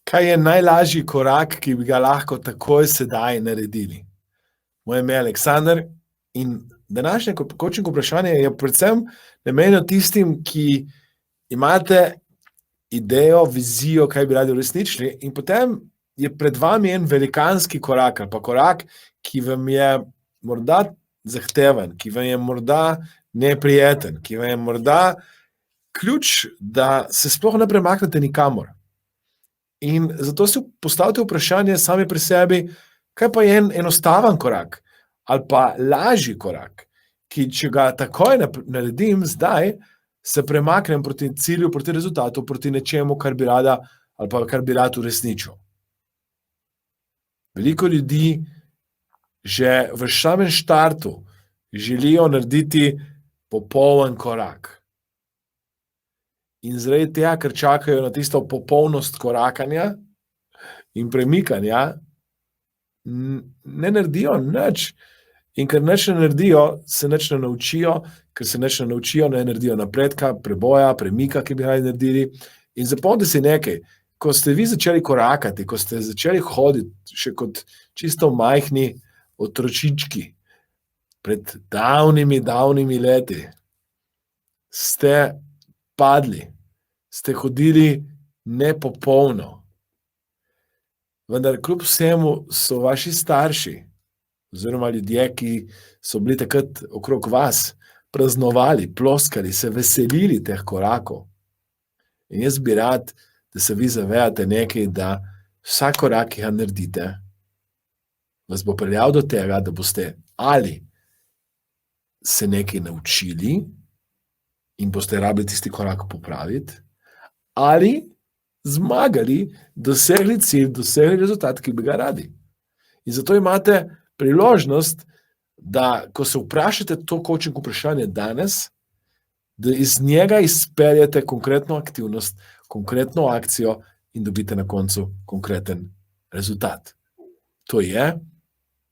Kaj je najlažji korak, ki bi ga lahko takoj sedaj naredili? Moje ime je Aleksander in današnje coaching vprašanje je predvsem namenjeno tistim, ki imate idejo, vizijo, kaj bi radi uresničili, in potem je pred vami en velikanski korak, ali pa korak, ki vam je morda zahteven, ki vam je morda neprijeten, ki vam je morda ključ, da se sploh ne premaknete nikamor. In zato si postavite vprašanje sami pri sebi, kaj pa je en enostaven korak ali pa lažji korak, ki če ga takoj naredim zdaj, se premaknem proti cilju, proti rezultatu, proti nečemu, kar bi rada ali pa kar bi rad uresničil. Veliko ljudi že v samem štartu želijo narediti popoln korak. In zaradi tega, ker čakajo na tisto popolnost korakanja in premikanja, ne naredijo nič. In ker nič ne naredijo, se nič ne naučijo, ker se nič ne naučijo, ne naredijo napredka, preboja, premika, ki bi ga naredili. In zapomnite si nekaj, ko ste vi začeli korakati, ko ste začeli hoditi, še kot čisto majhni otročički, pred davnimi leti, ste padli, ste hodili nepopolno. Vendar kljub vsemu so vaši starši, oziroma ljudje, ki so bili takrat okrog vas, praznovali, ploskali, se veselili teh korakov. In jaz bi rad, da se vi zavedate nekaj, da vsak korak, ki ga naredite, vas bo peljal do tega, da boste ali se nekaj naučili in boste rabili tisti korak popraviti, ali zmagali, dosegli cilj, dosegli rezultat, ki bi ga radi. In zato imate priložnost, da ko se vprašate to coaching vprašanje danes, da iz njega izpeljete konkretno aktivnost, konkretno akcijo in dobite na koncu konkreten rezultat. To je,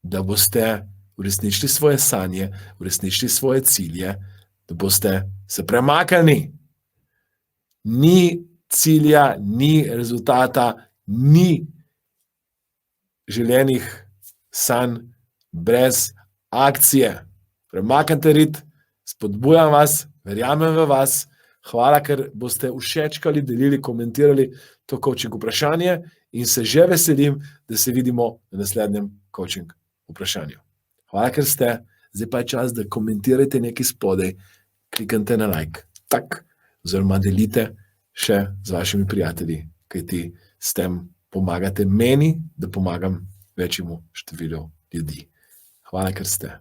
da boste uresničili svoje sanje, uresničili svoje cilje, da boste se premaknili. Ni cilja, ni rezultata, ni želenih sanj brez akcije. Premaknite rit, spodbujam vas, verjamem v vas. Hvala, ker boste všečkali, delili, komentirali to coaching vprašanje in se že veselim, da se vidimo na naslednjem coaching vprašanju. Hvala, ker ste. Zdaj pa je čas, da komentirate nekaj spodaj, kliknite na like, oziroma delite še z vašimi prijatelji, kajti s tem pomagate meni, da pomagam večjemu številu ljudi. Hvala, ker ste.